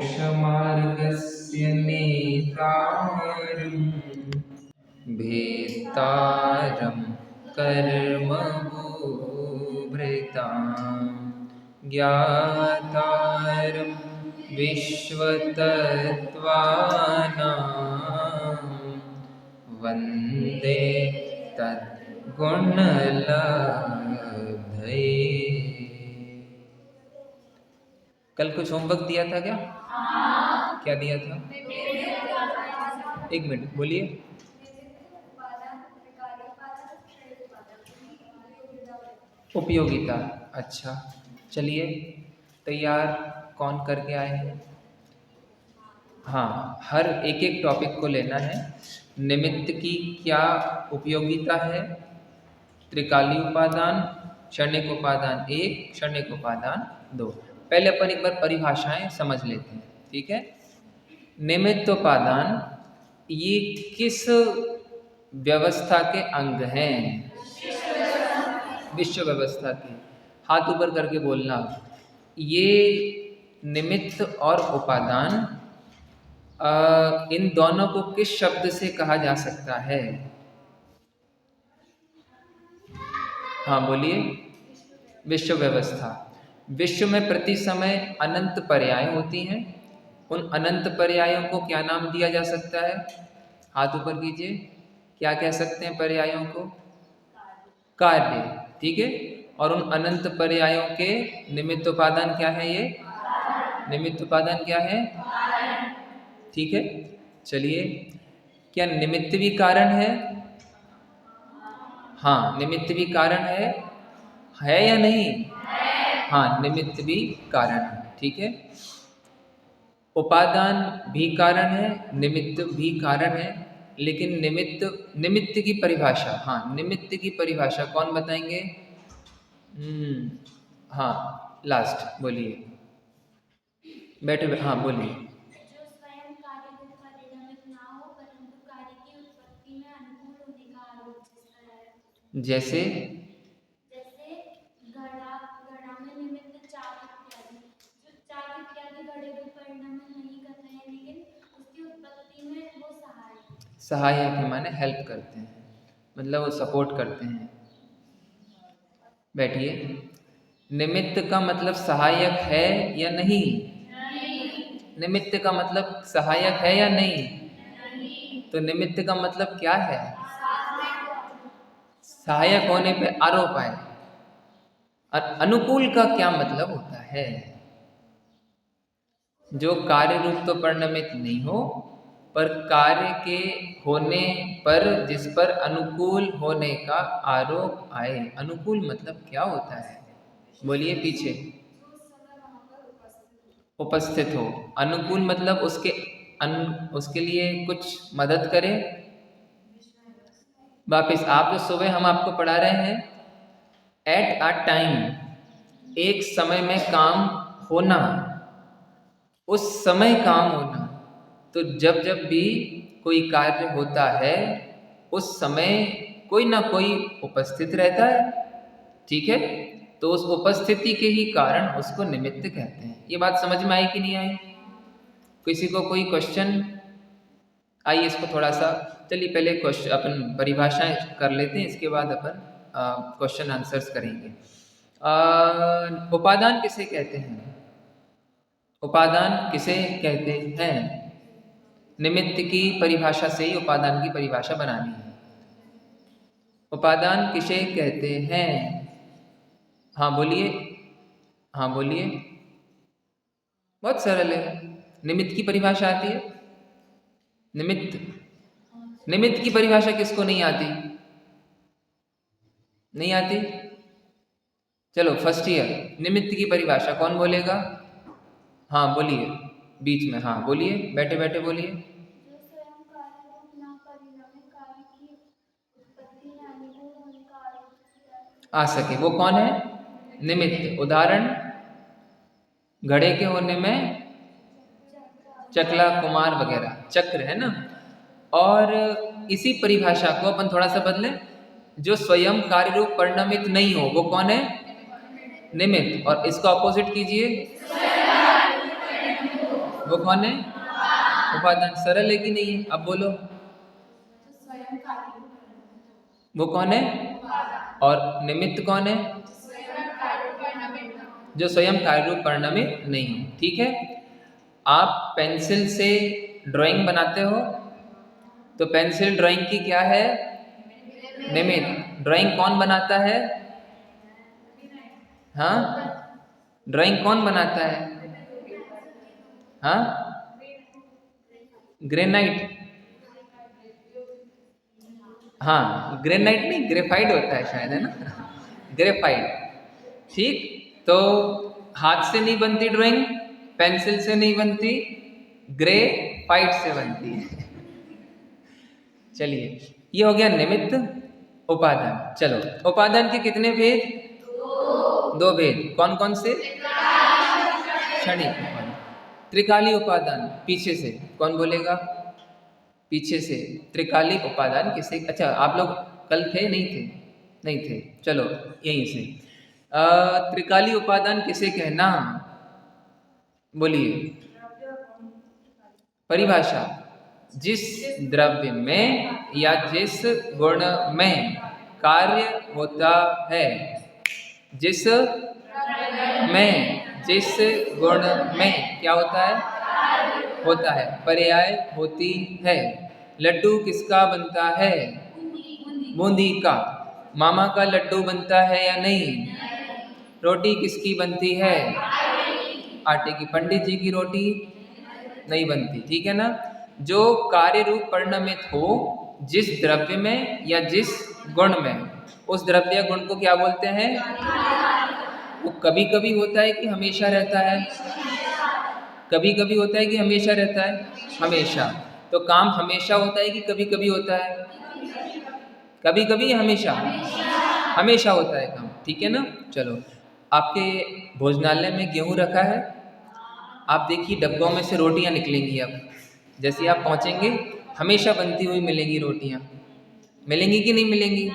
मोक्षमार्गस्य नेतारं भेतारं कर्मभूभृतां ज्ञातारं विश्वतत्त्वानां वन्दे तद्गुणलब्धये। कल कुछ होमवर्क दिया था क्या? क्या दिया था? एक मिनट बोलिए। उपयोगिता। अच्छा, चलिए तैयार कौन करके आए हैं? हाँ, हर एक एक टॉपिक को लेना है। निमित्त की क्या उपयोगिता है, त्रिकाली उपादान, क्षणिक उपादान 1, क्षणिक उपादान 2। पहले अपन एक बार परिभाषाएं समझ लेते हैं, ठीक है। निमित्त उपादान ये किस व्यवस्था के अंग हैं? विश्व व्यवस्था के। हाथ ऊपर करके बोलना। ये निमित्त और उपादान इन दोनों को किस शब्द से कहा जा सकता है? हाँ बोलिए। विश्व व्यवस्था। विश्व में प्रति समय अनंत पर्याय होती हैं। उन अनंत पर्यायों को क्या नाम दिया जा सकता है? हाथ ऊपर कीजिए। क्या कह सकते हैं पर्यायों को? कार्य, ठीक है। और उन अनंत पर्यायों के निमित्त उपादान क्या है? ये निमित्त उपादान क्या है? ठीक है। चलिए, क्या निमित्त भी कारण है? हाँ, निमित्त भी कारण है या नहीं? हाँ, निमित्त भी कारण है, ठीक है। उपादान भी कारण है, निमित्त भी कारण है। लेकिन निमित्त की परिभाषा, हाँ निमित्त की परिभाषा कौन बताएंगे? हाँ, लास्ट बोलिए। बैठे हाँ बोलिए। जो स्वयं कार्य रूप परिणमित ना हो परंतु कार्य की उत्पत्ति में अनुकूल होने का आरोप है। जैसे घड़ा में निमित्त चाक इत्यादि, जो चाक इत्यादि घड़े रूप परिणमित नहीं कर रहे हैं, लेकिन उसकी उत्पत्ति में वो सहायक है, माने हेल्प करते हैं, मतलब वो सपोर्ट करते हैं। बैठिए। निमित्त का मतलब सहायक है या नहीं? निमित्त का मतलब सहायक है या नहीं? तो निमित्त का मतलब क्या है? सहायक होने पे आरोप आए। अनुकूल का क्या मतलब होता है? जो कार्य रूप तो परिणमित नहीं हो, पर कार्य के होने पर जिस पर अनुकूल होने का आरोप आए। अनुकूल मतलब क्या होता है? बोलिए पीछे। उपस्थित हो। अनुकूल मतलब उसके लिए कुछ मदद करे। वापिस आप जो सुबह हम आपको पढ़ा रहे हैं, एट अ टाइम, एक समय में काम होना, उस समय काम होना। तो जब जब भी कोई कार्य होता है उस समय कोई ना कोई उपस्थित रहता है, ठीक है। तो उस उपस्थिति के ही कारण उसको निमित्त कहते हैं। ये बात समझ में आई कि नहीं आई? किसी को कोई क्वेश्चन? आइए इसको थोड़ा सा, चलिए पहले क्वेश्चन अपन परिभाषाएं कर लेते हैं, इसके बाद अपन क्वेश्चन आंसर्स करेंगे। उपादान किसे कहते हैं? उपादान किसे कहते हैं? निमित्त की परिभाषा से ही उपादान की परिभाषा बनानी है। उपादान किसे कहते हैं? हाँ बोलिए। हाँ बोलिए। बहुत सरल है। निमित्त की परिभाषा आती है? निमित्त की परिभाषा किसको नहीं आती? नहीं आती? चलो फर्स्ट ईयर, निमित्त की परिभाषा कौन बोलेगा? हाँ बोलिए, बीच में, हाँ बोलिए, बैठे बैठे बोलिए। जो स्वयं कार्य रूप ना परिणमित कार्य की उत्पत्ति में अनुकूल होने का आरोप आ सके वो कौन है? निमित्त। उदाहरण, घड़े के होने में चकला, कुमार वगैरह, चक्र है ना। और इसी परिभाषा को अपन थोड़ा सा बदलें, जो स्वयं कार्य रूप परिणमित नहीं हो वो कौन है? निमित्त। और इसका ऑपोजिट कीजिए, वो कौन है? उपादान। सरल है कि नहीं है? अब बोलो, वो कौन है? और निमित्त कौन है? जो स्वयं कार्य रूप परिणमित नहीं हो। ठीक है, आप पेंसिल से ड्राइंग बनाते हो तो पेंसिल ड्राइंग की क्या है? निमित्त। ड्राइंग कौन बनाता है? हाँ, ड्राइंग कौन बनाता है? हाँ, ग्रेनाइट। हाँ, ग्रेनाइट नहीं, ग्रेफाइट होता है शायद, है ना? ग्रेफाइट। ठीक, तो हाथ से नहीं बनती ड्राइंग, पेंसिल से नहीं बनती, ग्रेफाइट से बनती है। चलिए, ये हो गया निमित्त उपादान। चलो, उपादान के कितने भेद? दो भेद। कौन कौन से? क्षणिक उपादान, त्रिकाली उपादान। पीछे से कौन बोलेगा? पीछे से त्रिकाली उपादान किसे? अच्छा, आप लोग कल थे? नहीं थे? नहीं थे, चलो यहीं से। त्रिकाली उपादान किसे कहना? बोलिए। परिभाषा, जिस द्रव्य में या जिस गुण में कार्य होता है, जिस में, जिस गुण में क्या होता है? होता है, पर्याय होती है। लड्डू किसका बनता है? बूंदी का। मामा का लड्डू बनता है या नहीं? रोटी किसकी बनती है? आटे की। पंडित जी की रोटी नहीं बनती। ठीक है ना? जो कार्य रूप परिणमित हो, जिस द्रव्य में या जिस गुण में, उस द्रव्य गुण को क्या बोलते हैं? वो कभी कभी होता है कि हमेशा रहता है? कभी कभी होता है कि हमेशा रहता है? हमेशा। तो काम हमेशा होता है कि कभी कभी होता है? कभी कभी या हमेशा? हमेशा होता है काम। ठीक है ना? चलो, आपके भोजनालय में गेहूं रखा है, आप देखिए डब्बों में से रोटियां निकलेंगी। अब जैसे आप पहुंचेंगे, हमेशा बनती हुई मिलेंगी रोटियां। मिलेंगी कि नहीं मिलेंगी?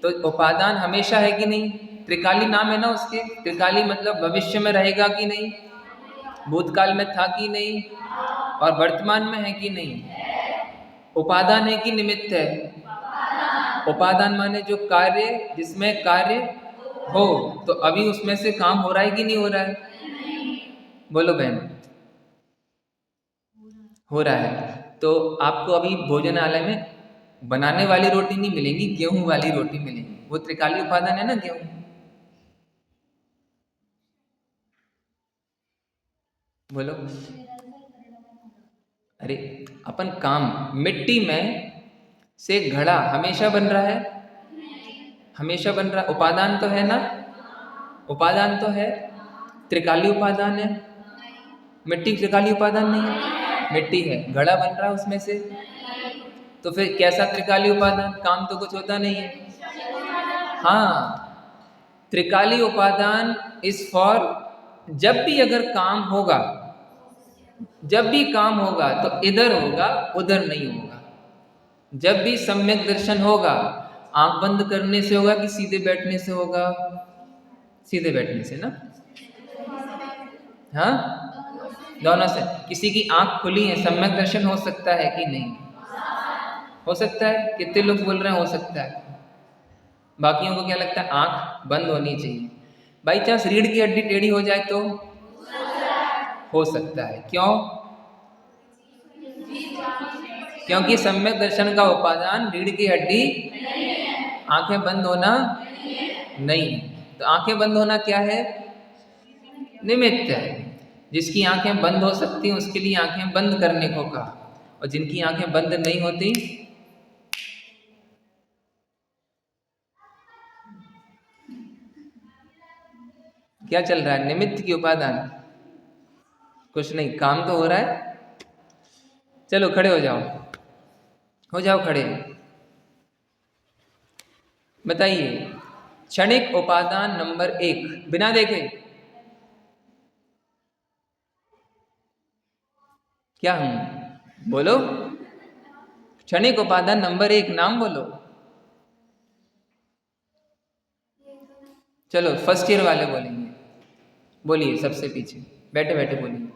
तो उपादान हमेशा है कि नहीं? त्रिकाली नाम है ना उसके। त्रिकाली मतलब भविष्य में रहेगा कि नहीं, भूतकाल में था कि नहीं, और वर्तमान में है कि नहीं। उपादान है कि निमित्त है? उपादान माने जो कार्य, जिसमें कार्य हो, तो अभी उसमें से काम हो रहा है कि नहीं हो रहा है? बोलो बहन। हो रहा है। तो आपको अभी भोजनालय में बनाने वाली रोटी नहीं मिलेगी, गेहूं वाली रोटी मिलेगी। वो त्रिकाली उपादान है ना, गेहूं। बोलो। अरे, अपन काम, मिट्टी में से घड़ा हमेशा बन रहा है? हमेशा बन रहा। उपादान तो है ना? उपादान तो है। त्रिकाली उपादान है। मिट्टी त्रिकाली उपादान नहीं है? मिट्टी है, घड़ा बन रहा है उसमें से, तो फिर कैसा त्रिकाली उपादान? काम तो कुछ होता नहीं है। हाँ, त्रिकाली उपादान इज फॉर, जब भी अगर काम होगा, जब भी काम होगा तो इधर होगा, उधर नहीं होगा। जब भी सम्यक दर्शन होगा, आंख बंद करने से होगा कि सीधे बैठने से होगा? सीधे बैठने से ना? हाँ, दोनों से। किसी की आंख खुली है, सम्यक दर्शन हो सकता है कि नहीं? हो सकता है। कितने लोग बोल रहे हैं हो सकता है? बाकियों को क्या लगता है? आंख बंद होनी चाहिए। बाई चांस रीढ़ की हड्डी टेढ़ी हो जाए तो हो सकता है। क्यों? क्योंकि सम्यक दर्शन का उपादान रीढ़ की हड्डी, आंखें बंद होना नहीं। तो आंखें बंद होना क्या है? निमित्त है। जिसकी आंखें बंद हो सकती हैं उसके लिए आंखें बंद करने को कहा, और जिनकी आंखें बंद नहीं होती, क्या चल रहा है? निमित्त की उपादान। कुछ नहीं, काम तो हो रहा है। चलो खड़े हो जाओ, हो जाओ खड़े। बताइए, क्षणिक उपादान नंबर 1, बिना देखे क्या हूं? बोलो। क्षणिक उपादान नंबर 1, नाम बोलो। चलो फर्स्ट ईयर वाले बोलेंगे। बोलिए, सबसे पीछे बैठे बैठे बोलिए।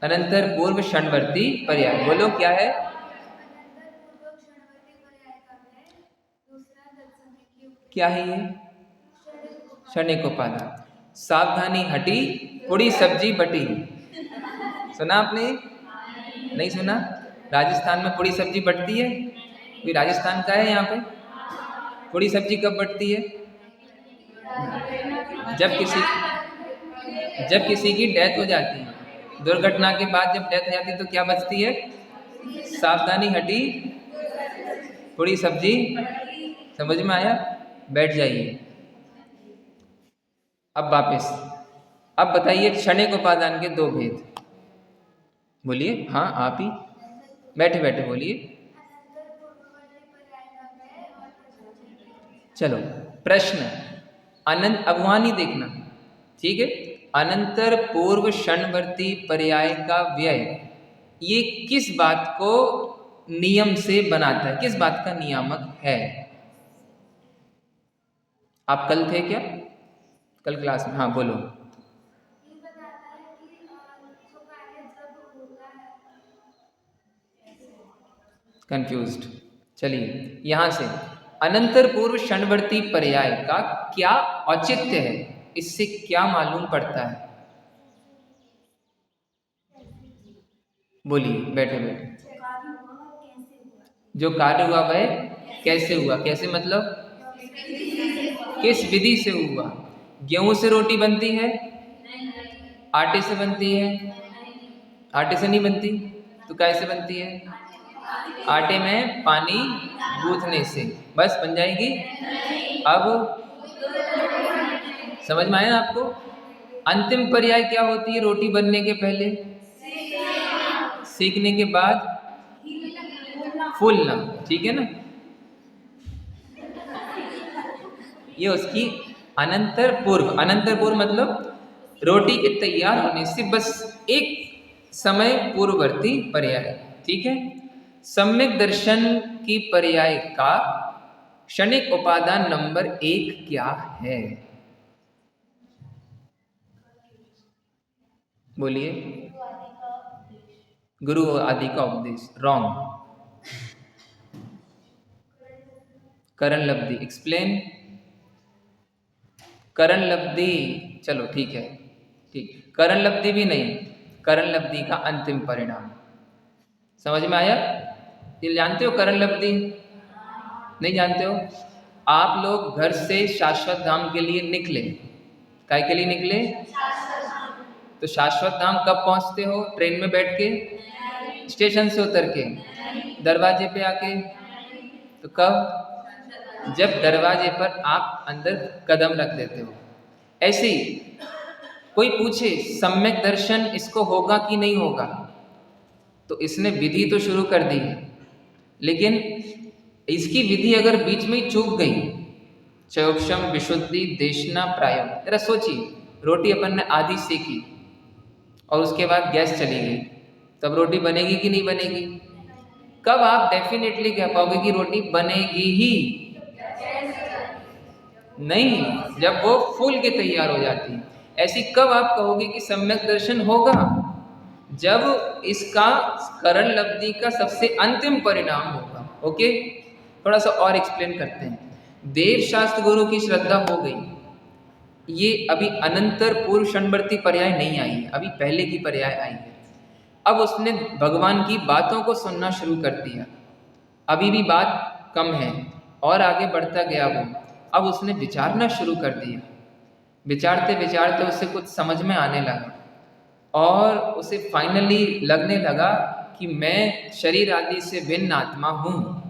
अनंतर पूर्व क्षणवर्ती पर्याय, बोलो क्या है? क्या है ये? क्षणिक उपादान। सावधानी हटी, पूरी सब्जी बटी। सुना आपने? नहीं सुना? राजस्थान में पूरी सब्जी बटती है? कोई राजस्थान का है यहाँ पे? पूरी सब्जी कब बटती है? जब किसी की डेथ हो जाती है, दुर्घटना के बाद जब डेथ हो जाती है तो क्या बचती है? सावधानी हटी, पूरी सब्जी। समझ में आया? बैठ जाइए। अब वापस, अब बताइए क्षणिक उपादान के दो भेद। बोलिए। हाँ आप ही बैठे बैठे बोलिए। चलो प्रश्न अनंत, अब वहां नहीं देखना, ठीक है? अनंतर पूर्व क्षणवर्ती पर्याय का व्यय ये किस बात को नियम से बनाता है, किस बात का नियामक है? आप कल थे क्या? कल क्लास में? हाँ बोलो। कंफ्यूज्ड। चलिए यहां से, अनंतर पूर्व क्षणवर्ती पर्याय का क्या औचित्य है, इससे क्या मालूम पड़ता है? बोलिए बैठे बैठे। जो कार्य हुआ वह कैसे हुआ? कैसे मतलब किस विधि से हुआ? गेहूं से रोटी बनती है? आटे से बनती है? आटे से नहीं बनती तो कैसे बनती है? आटे में पानी गूंथने से बस बन जाएगी। अब समझ में आया ना आपको? अंतिम पर्याय क्या होती है रोटी बनने के पहले? सेकने के बाद फूलना, ठीक है ना? ये उसकी अनंतर पूर्व। अनंतर पूर्व मतलब रोटी के तैयार होने से बस एक समय पूर्ववर्ती पर्याय, ठीक है? सम्यक दर्शन की पर्याय का क्षणिक उपादान नंबर 1 क्या है? बोलिए। गुरु आदि का उपदेश। रॉन्ग। करण लब्धि। एक्सप्लेन। करण लब्धि, चलो ठीक है, ठीक। करण लब्धि भी नहीं, करण लब्धि का अंतिम परिणाम। समझ में आया? ये जानते हो करण लब्धि? नहीं जानते हो? आप लोग घर से शाश्वत धाम के लिए निकले, काय के लिए निकले? तो शाश्वत धाम कब पहुंचते हो? ट्रेन में बैठ के? स्टेशन से उतर के? दरवाजे पे आके? तो कब? जब दरवाजे पर आप अंदर कदम रख देते हो। ऐसे ही कोई पूछे सम्यक दर्शन इसको होगा कि नहीं होगा, तो इसने विधि तो शुरू कर दी है, लेकिन इसकी विधि अगर बीच में ही चूक गई, चयोक्षम विशुद्धि देशना प्रायम। जरा सोचिए, रोटी अपन ने आधी सेकी और उसके बाद गैस चली गई, तब रोटी बनेगी कि नहीं बनेगी? कब आप डेफिनेटली कह पाओगे कि रोटी बनेगी ही? नहीं, जब वो फूल के तैयार हो जाती है। ऐसी कब आप कहोगे कि सम्यक दर्शन होगा? जब इसका करण लब्धि का सबसे अंतिम परिणाम होगा। ओके, थोड़ा सा और एक्सप्लेन करते हैं। देव शास्त्र गुरु की श्रद्धा हो गई, ये अभी अनंतर पूर्व क्षणवर्ती पर्याय नहीं आई है, अभी पहले की पर्याय आई है। अब उसने भगवान की बातों को सुनना शुरू कर दिया, अभी भी बात कम है और आगे बढ़ता गया वो। अब उसने विचारना शुरू कर दिया, विचारते विचारते उसे कुछ समझ में आने लगा और उसे फाइनली लगने लगा कि मैं शरीर आदि से भिन्न आत्मा हूँ।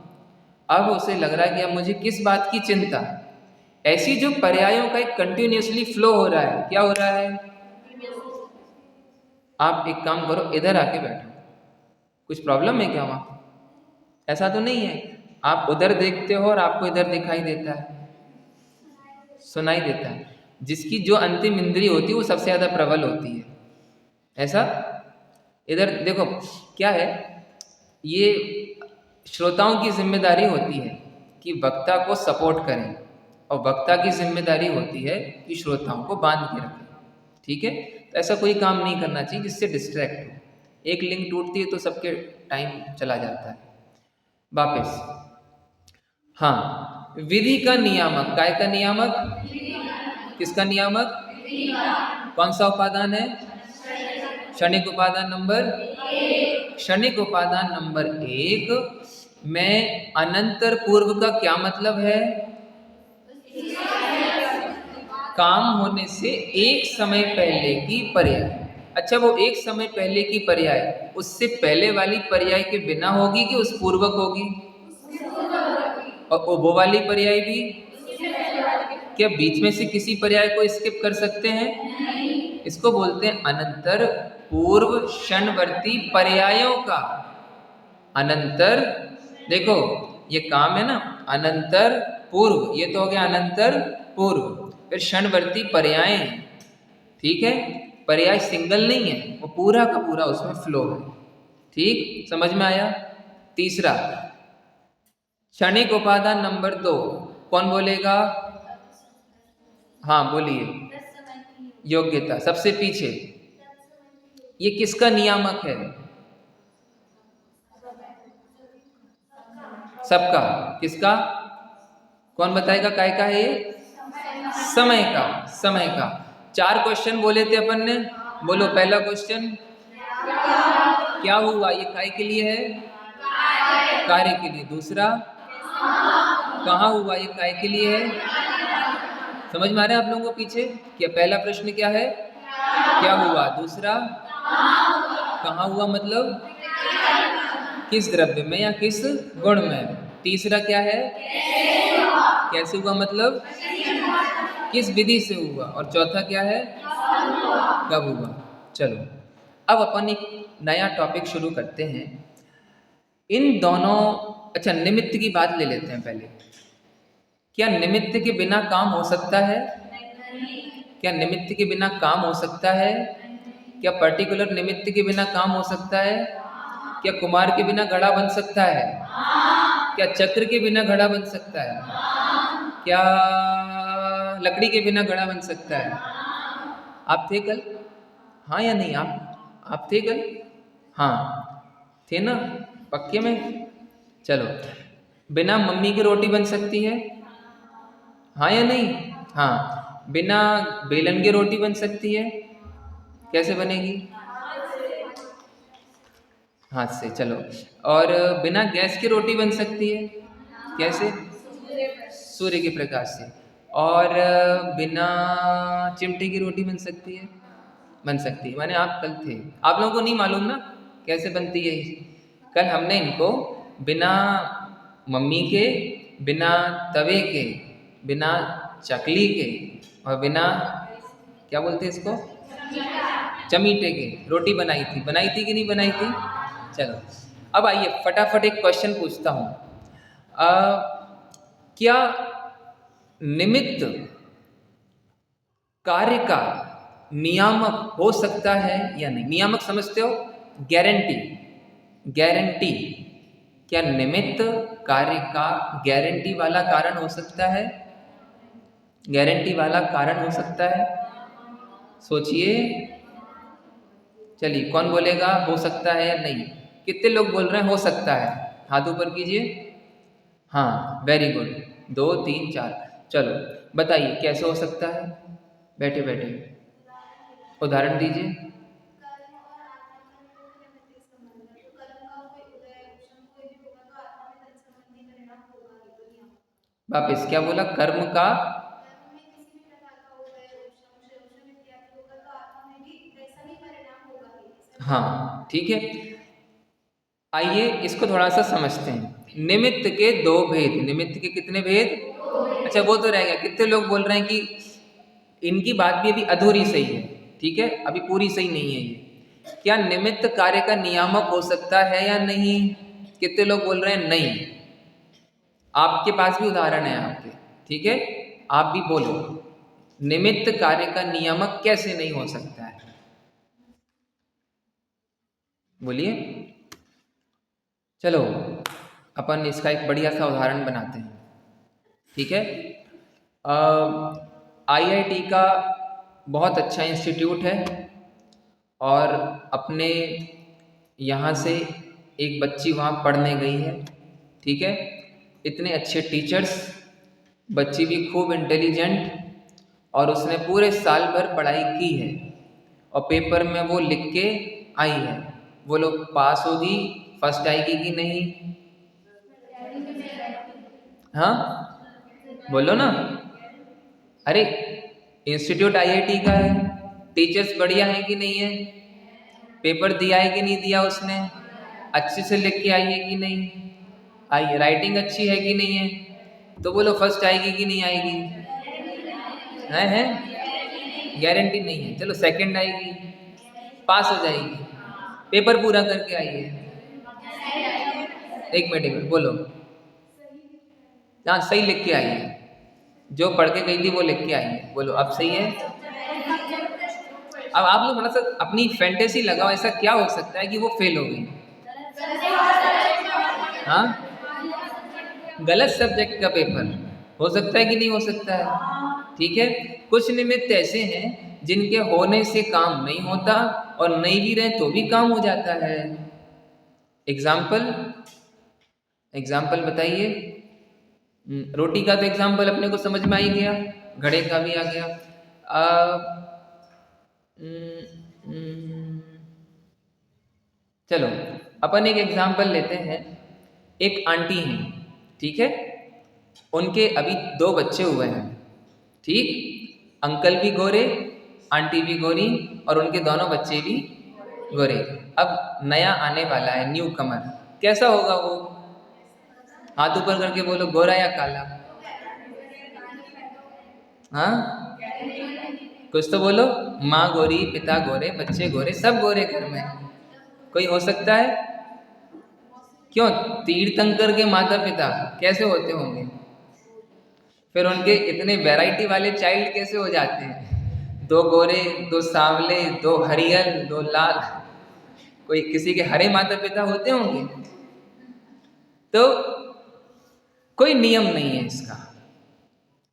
अब उसे लग रहा है कि अब मुझे किस बात की चिंता। ऐसी जो पर्यायों का एक कंटिन्यूसली फ्लो हो रहा है, क्या हो रहा है? आप एक काम करो, इधर आके बैठो। कुछ प्रॉब्लम है क्या वहाँ? ऐसा तो नहीं है आप उधर देखते हो और आपको इधर दिखाई देता है, सुनाई देता है। जिसकी जो अंतिम इंद्रिय होती है वो सबसे ज़्यादा प्रबल होती है। ऐसा इधर देखो, क्या है, ये श्रोताओं की जिम्मेदारी होती है कि वक्ता को सपोर्ट करें और वक्ता की जिम्मेदारी होती है कि श्रोताओं को बांध के रखें, ठीक है? तो ऐसा कोई काम नहीं करना चाहिए जिससे डिस्ट्रैक्ट हो। एक लिंक टूटती है तो सबके टाइम चला जाता है। वापस, हाँ, विधि का नियामक, काय का नियामक, किसका नियामक, कौन सा उपादान है, क्षणिक उपादान नंबर, क्षणिक उपादान नंबर 1 में अनंतर पूर्व का क्या मतलब है, काम होने से एक समय पहले की पर्याय। अच्छा, वो एक समय पहले की पर्याय उससे पहले वाली पर्याय के बिना होगी कि उस पूर्वक होगी, और वो वाली पर्याय भी, क्या बीच में से किसी पर्याय को स्किप कर सकते हैं, इसको बोलते हैं अनंतर पूर्व क्षणवर्ती पर्यायों का। अनंतर, देखो ये काम है ना, अनंतर पूर्व, ये तो हो गया अनंतर पूर्व, फिर क्षणवर्ती पर्याय, ठीक है, पर्याय सिंगल नहीं है, वो पूरा का पूरा उसमें फ्लो है। ठीक, समझ में आया। तीसरा, क्षणिक उपादान नंबर 2, कौन बोलेगा, हाँ बोलिए, योग्यता, सबसे पीछे, ये किसका नियामक है, सबका, किसका, कौन बताएगा, काय का है ये, समय का, समय का। 4 क्वेश्चन बोले थे अपन ने, बोलो पहला क्वेश्चन क्या हुआ, ये काय के लिए है, कार्य के लिए। दूसरा, कहाँ हुआ, ये काय के लिए है। समझ में आ रहा है आप लोगों को पीछे, क्या पहला प्रश्न क्या है, क्या हुआ, दूसरा कहाँ हुआ, मतलब किस द्रव्य में या किस गुण में, तीसरा क्या है, कैसे हुआ, मतलब किस विधि से हुआ, और चौथा क्या है, कब हुआ। चलो अब अपन एक नया टॉपिक शुरू करते हैं। इन दोनों, अच्छा निमित्त की बात ले लेते हैं पहले। क्या निमित्त के बिना काम हो सकता है, क्या निमित्त के बिना काम हो सकता है, क्या पर्टिकुलर निमित्त के बिना काम हो सकता है, क्या कुमार के बिना घड़ा बन सकता है, क्या चक्र के बिना घड़ा बन सकता है, क्या लकड़ी के बिना घड़ा बन सकता है। आप थे कल, हाँ या नहीं, आप थे कल, हाँ थे ना, पक्के में। चलो, बिना मम्मी की रोटी बन सकती है, हाँ या नहीं, हाँ, बिना बेलन की रोटी बन सकती है, कैसे बनेगी, हाथ से। चलो, और बिना गैस की रोटी बन सकती है, कैसे, सूर्य के प्रकाश से। और बिना चिमटे की रोटी बन सकती है, बन सकती है, माने आप कल थे, आप लोगों को नहीं मालूम ना कैसे बनती है। कल हमने इनको बिना मम्मी के, बिना तवे के, बिना चकली के, और बिना, क्या बोलते हैं इसको, चमीटे के रोटी बनाई थी कि नहीं बनाई थी। चलो अब आइए फटाफट एक क्वेश्चन पूछता हूँ, क्या निमित्त कार्य का नियामक हो सकता है या नहीं। नियामक समझते हो, गारंटी, गारंटी, क्या निमित्त कार्य का गारंटी वाला कारण हो सकता है, गारंटी वाला कारण हो सकता है, सोचिए। चलिए कौन बोलेगा हो सकता है या नहीं, कितने लोग बोल रहे हैं हो सकता है, हाथ ऊपर कीजिए। हाँ वेरी गुड, 2 3 4। चलो बताइए कैसे हो सकता है, बैठे बैठे उदाहरण दीजिए। वापिस क्या बोला, कर्म का, हाँ ठीक है। आइए इसको थोड़ा सा समझते हैं। निमित्त के 2 भेद, निमित्त के कितने भेद, अच्छा वो तो रह गया। कितने लोग बोल रहे हैं कि इनकी बात भी अभी अधूरी सही है, ठीक है, अभी पूरी सही नहीं है ये। क्या निमित्त कार्य का नियामक हो सकता है या नहीं, कितने लोग बोल रहे हैं नहीं। आपके पास भी उदाहरण है आपके, ठीक है, आप भी बोलो निमित्त कार्य का नियामक कैसे नहीं हो सकता है, बोलिए। चलो अपन इसका एक बढ़िया सा उदाहरण बनाते हैं, ठीक है। IIT का बहुत अच्छा इंस्टीट्यूट है और अपने यहाँ से एक बच्ची वहाँ पढ़ने गई है, ठीक है, इतने अच्छे टीचर्स, बच्ची भी खूब इंटेलिजेंट, और उसने पूरे साल भर पढ़ाई की है और पेपर में वो लिख के आई है। वो लोग पास होगी, फर्स्ट आएगी कि नहीं? हाँ बोलो ना। अरे इंस्टीट्यूट आईआईटी का है, टीचर्स बढ़िया है कि नहीं है? पेपर दिया है कि नहीं दिया उसने? अच्छे से लिख के आई है कि नहीं आई है? राइटिंग अच्छी है कि नहीं है? तो बोलो फर्स्ट आएगी कि नहीं आएगी? है गारंटी नहीं है, चलो सेकंड आएगी, पास हो जाएगी, पेपर पूरा करके आई है। एक मिनट बोलो। हाँ सही लिख के आई है, जो पढ़ के गई थी वो लिख के आई है। बोलो अब सही है? अब आप लोग थोड़ा सा अपनी फैंटेसी लगाओ, ऐसा क्या हो सकता है कि वो फेल हो गई? हाँ गलत सब्जेक्ट का पेपर हो सकता है कि नहीं हो सकता है? ठीक है, कुछ निमित्त ऐसे हैं जिनके होने से काम नहीं होता और नहीं भी रहे तो भी काम हो जाता है। एग्जाम्पल बताइए। रोटी का तो एग्जाम्पल अपने को समझ में आ ही गया, घड़े का भी आ गया। चलो अपन एक एग्जाम्पल लेते हैं। एक आंटी हैं, ठीक है, उनके अभी 2 बच्चे हुए हैं, ठीक, अंकल भी गोरे, आंटी भी गोरी, और उनके दोनों बच्चे भी गोरे। अब नया आने वाला है, न्यू कमर, कैसा होगा वो? हाथ ऊपर करके बोलो, गोरा या काला? हाँ कुछ तो बोलो। माँ गोरी, पिता गोरे, बच्चे गोरे, सब गोरे घर में, कोई हो सकता है? क्यों? तीर्थंकर के माता पिता कैसे होते होंगे? फिर उनके इतने वैरायटी वाले चाइल्ड कैसे हो जाते हैं? 2 गोरे, 2 सांवले, 2 हरियर, 2 लाल, कोई किसी के हरे माता पिता होते होंगे? तो कोई नियम नहीं है इसका,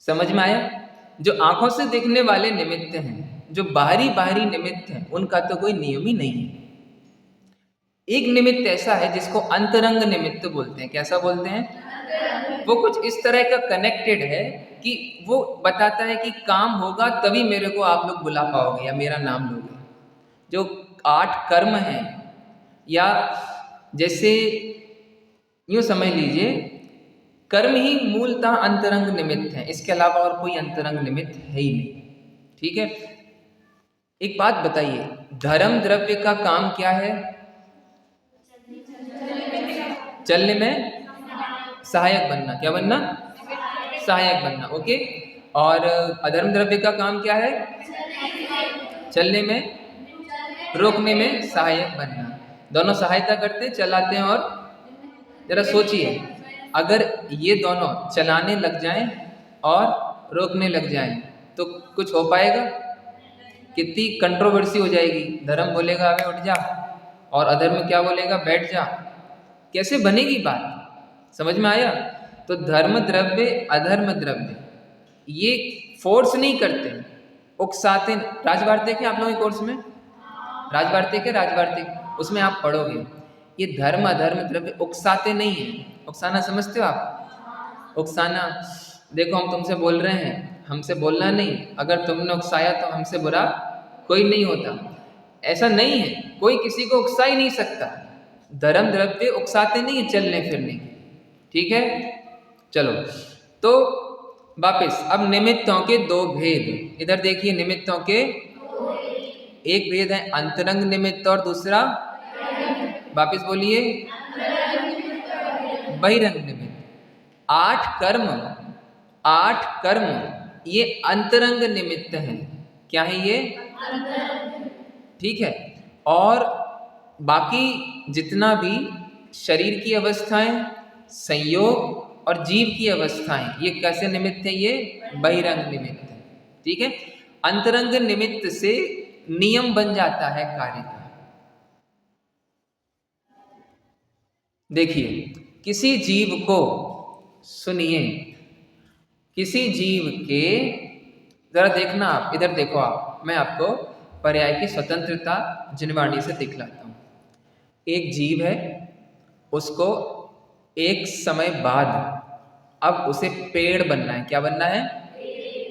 समझ में आया? जो आंखों से देखने वाले निमित्त हैं, जो बाहरी निमित्त हैं, उनका तो कोई नियम ही नहीं है। एक निमित्त ऐसा है जिसको अंतरंग निमित्त बोलते हैं। कैसा बोलते हैं? वो कुछ इस तरह का कनेक्टेड है कि वो बताता है कि काम होगा तभी मेरे को आप लोग बुला पाओगे या मेरा नाम लोगे। जो 8 कर्म हैं, या जैसे यूं समझ लीजिए, कर्म ही मूलतः अंतरंग निमित्त है, इसके अलावा और कोई अंतरंग निमित्त है ही नहीं, ठीक है। एक बात बताइए, धर्म द्रव्य का काम क्या है? चलने में सहायक बनना। क्या बनना? सहायक बनना, ओके। और अधर्म द्रव्य का काम क्या है? चलने में, रोकने में सहायक बनना। दोनों सहायता करते हैं, चलाते हैं। और जरा सोचिए, अगर ये दोनों चलाने लग जाएं और रोकने लग जाएं तो कुछ हो पाएगा? कितनी कंट्रोवर्सी हो जाएगी। धर्म बोलेगा अबे उठ जा, और अधर्म क्या बोलेगा? बैठ जा। कैसे बनेगी बात? समझ में आया? तो धर्म द्रव्य, अधर्म द्रव्य, ये फोर्स नहीं करते, उकसाते। राजवार्तिक देखे आप लोगों के कोर्स में? राजवार्तिक है, राजवार्तिक, उसमें आप पढ़ोगे ये धर्म अधर्म द्रव्य उकसाते नहीं है। उकसाना समझते हो आप? उकसाना, देखो हम तुमसे बोल रहे हैं, हमसे बोलना नहीं, अगर तुमने उकसाया तो हमसे बुरा कोई नहीं होता। ऐसा नहीं है, कोई किसी को उकसा ही नहीं सकता। धर्म द्रव्य उकसाते नहीं है चलने फिरने, ठीक है। चलो तो वापिस, अब निमित्तों के 2 भेद। इधर देखिए, निमित्तों के एक भेद है अंतरंग निमित्त और दूसरा, वापिस बोलिए, बहिरंग निमित्त। 8 कर्म ये अंतरंग निमित्त है। क्या है ये? ठीक है। और बाकी जितना भी शरीर की अवस्थाएं, संयोग और जीव की अवस्थाएं, ये कैसे निमित्त है? ये बहिरंग निमित्त है, ठीक है। अंतरंग निमित्त से नियम बन जाता है कार्य का। देखिए, किसी जीव को, सुनिए, किसी जीव के, जरा देखना आप, इधर देखो आप, मैं आपको पर्याय की स्वतंत्रता जिनवाणी से दिखलाता हूं। एक जीव है, उसको एक समय बाद अब उसे पेड़ बनना है। क्या बनना है?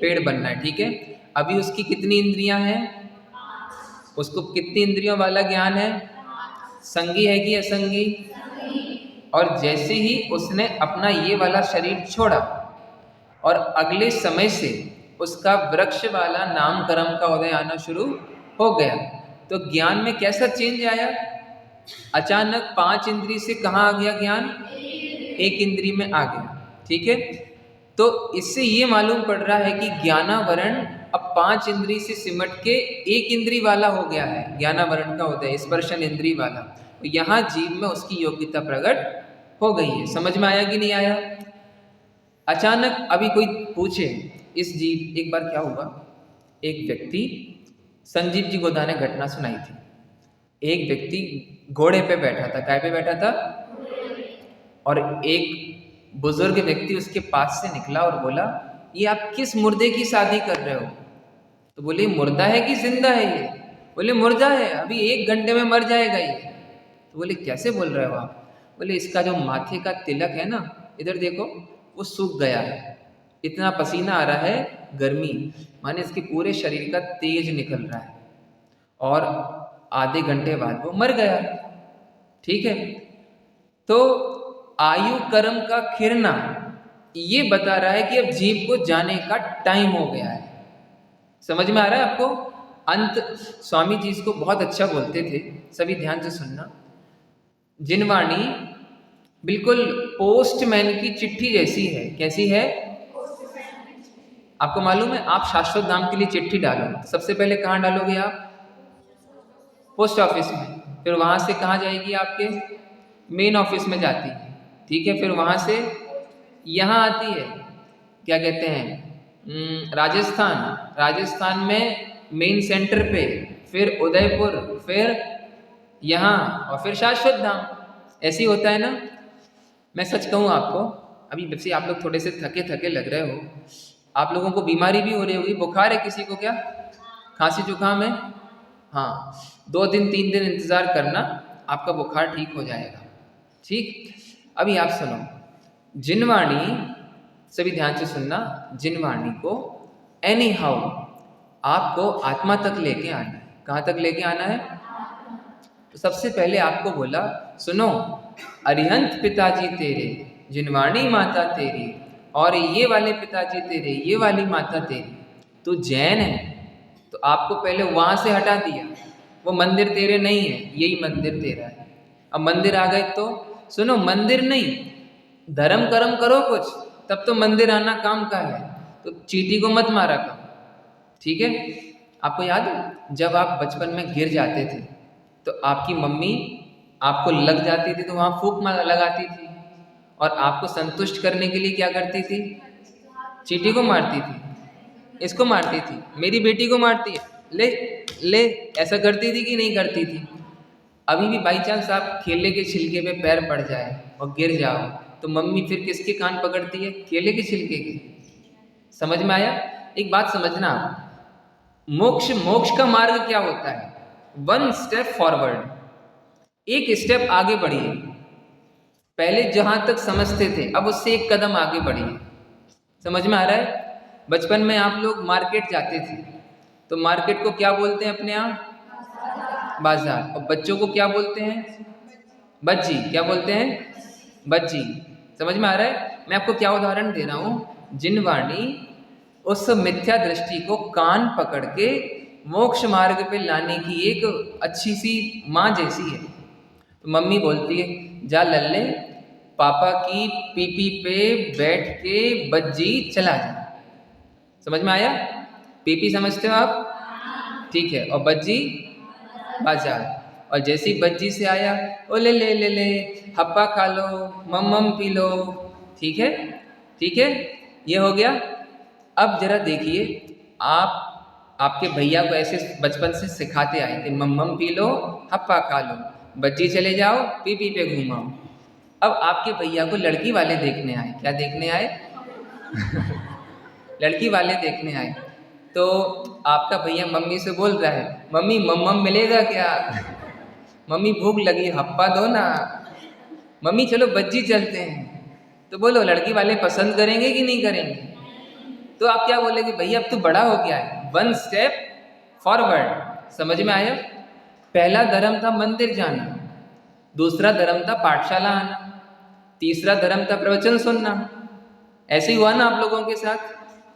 पेड़ बनना है, ठीक है। अभी उसकी कितनी इंद्रियां हैं? उसको कितनी इंद्रियों वाला ज्ञान है? संगी है कि असंगी? और जैसे ही उसने अपना ये वाला शरीर छोड़ा और अगले समय से उसका वृक्ष वाला नाम कर्म का उदय आना शुरू हो गया, तो ज्ञान में कैसा चेंज आया? अचानक 5 इंद्री से कहाँ आ गया ज्ञान? एक इंद्री में आ गया, ठीक है। तो इससे ये मालूम पड़ रहा है कि ज्ञानावरण अब 5 इंद्री से सिमट के एक इंद्री वाला हो गया है। ज्ञानावरण का उदय स्पर्शन इंद्री वाला, तो यहाँ जीव में उसकी योग्यता प्रकट हो गई है। समझ में आया कि नहीं आया? अचानक अभी कोई पूछे इस जीव, एक बार क्या हुआ, एक व्यक्ति, संजीव जी गोदा ने घटना सुनाई थी। एक व्यक्ति घोड़े पे बैठा था। काय पे बैठा था? और एक बुजुर्ग व्यक्ति उसके पास से निकला और बोला, ये आप किस मुर्दे की शादी कर रहे हो? तो बोले, मुर्दा है कि जिंदा है ये? बोले, मुर्दा है, अभी 1 घंटे में मर जाएगा ये। तो बोले, कैसे बोल रहे हो आप? बोले, इसका जो माथे का तिलक है ना, इधर देखो, वो सूख गया है, इतना पसीना आ रहा है, गर्मी माने इसके पूरे शरीर का तेज निकल रहा है, और आधे घंटे बाद वो मर गया, ठीक है। तो आयु कर्म का खिरना ये बता रहा है कि अब जीव को जाने का टाइम हो गया है। समझ में आ रहा है आपको? अंत स्वामी जी इसको बहुत अच्छा बोलते थे, सभी ध्यान से सुनना। जिनवाणी बिल्कुल पोस्टमैन की चिट्ठी जैसी है। कैसी है? आपको मालूम है, आप शाश्वत धाम के लिए चिट्ठी डालो, सबसे पहले कहाँ डालोगे आप? पोस्ट ऑफिस में। फिर वहाँ से कहाँ जाएगी? आपके मेन ऑफिस में जाती है, ठीक है। फिर वहाँ से यहाँ आती है, क्या कहते हैं, राजस्थान। राजस्थान में मेन सेंटर पे, फिर उदयपुर, फिर यहाँ, और फिर शाश्वत धाम। ऐसे ही होता है ना। मैं सच कहूँ आपको, अभी वैसे आप लोग थोड़े से थके थके लग रहे हो, आप लोगों को बीमारी भी हो रही होगी, बुखार है किसी को? क्या खांसी जुकाम है? हाँ, 2 दिन 3 दिन इंतज़ार करना, आपका बुखार ठीक हो जाएगा, ठीक। अभी आप सुनो, जिनवाणी, सभी ध्यान से सुनना, जिनवाणी को एनी हाउ आपको आत्मा तक लेके आना है। कहाँ तक लेके आना है? तो सबसे पहले आपको बोला, सुनो, अरिहंत पिताजी तेरे, जिनवाणी माता तेरी, और ये वाले पिताजी तेरे, ये वाली माता तेरी, तू जैन है। तो आपको पहले वहाँ से हटा दिया, वो मंदिर तेरे नहीं है, यही मंदिर तेरा है। अब मंदिर आ गए तो सुनो, मंदिर नहीं, धर्म कर्म करो कुछ, तब तो मंदिर आना काम का है। तो चींटी को मत मारा करो, ठीक है। आपको याद है जब आप बचपन में गिर जाते थे तो आपकी मम्मी आपको लग जाती थी तो वहाँ फूंक लगाती थी, और आपको संतुष्ट करने के लिए क्या करती थी? चींटी को मारती थी, इसको मारती थी, मेरी बेटी को मारती है, ले ले, ऐसा करती थी कि नहीं करती थी? अभी भी बाई चांस आप केले के छिलके पे पैर पड़ जाए और गिर जाओ तो मम्मी फिर किसके कान पकड़ती है? केले के छिलके के। समझ में आया? एक बात समझना, मोक्ष का मार्ग क्या होता है? 1 स्टेप फॉरवर्ड, एक स्टेप आगे बढ़िए। पहले जहां तक समझते थे अब उससे 1 कदम आगे बढ़िए। समझ में आ रहा है? बचपन में आप लोग मार्केट जाते थे तो मार्केट को क्या बोलते हैं अपने यहाँ? बाजार। और बच्चों को क्या बोलते हैं? बज्जी। क्या बोलते हैं? बज्जी। समझ में आ रहा है? मैं आपको क्या उदाहरण दे रहा हूँ, जिनवाणी उस मिथ्या दृष्टि को कान पकड़ के मोक्ष मार्ग पे लाने की एक अच्छी सी माँ जैसी है। तो मम्मी बोलती है, जा लल्ले, पापा की पीपी पे बैठ के बज्जी चला जा। समझ में आया? पीपी समझते हो आप? ठीक है। और बज्जी बाजार। और जैसी बज्जी से आया, ओ ले ले ले ले, हप्पा खा लो, मम पी लो, ठीक है, ठीक है, ये हो गया। अब जरा देखिए, आप आपके भैया को ऐसे बचपन से सिखाते आए थे, मम पी लो, हप्पा खा लो, बच्ची चले जाओ, पीपी पे घूमाओ। अब आपके भैया को लड़की वाले देखने आए। क्या देखने आए? लड़की वाले देखने आए। तो आपका भैया मम्मी से बोल रहा है, मम्मी मम्मम मिलेगा क्या? मम्मी भूख लगी, हप्पा दो ना। मम्मी चलो बज्जी चलते हैं। तो बोलो लड़की वाले पसंद करेंगे कि नहीं करेंगे? तो आप क्या बोलेंगे? भैया अब तो बड़ा हो गया है, 1 स्टेप फॉरवर्ड। समझ में आया? पहला धर्म था मंदिर जाना, दूसरा धर्म था पाठशाला आना, तीसरा धर्म था प्रवचन सुनना। ऐसे ही हुआ ना आप लोगों के साथ?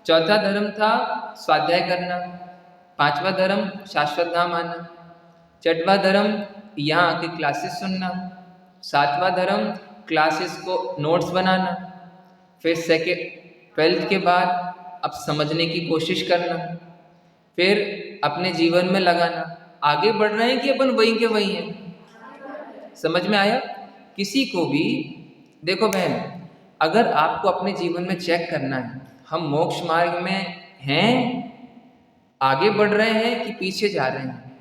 चौथा धर्म था स्वाध्याय करना, पांचवा धर्म शाश्वत धाम आना, छठवां धर्म यहाँ आके क्लासेस सुनना, सातवां धर्म क्लासेस को नोट्स बनाना, फिर सेकेंड 12th के बाद अब समझने की कोशिश करना, फिर अपने जीवन में लगाना। आगे बढ़ रहे हैं कि अपन वहीं के वहीं हैं? समझ में आया? किसी को भी देखो बहन, अगर आपको अपने जीवन में चेक करना है हम मोक्ष मार्ग में हैं, आगे बढ़ रहे हैं कि पीछे जा रहे हैं,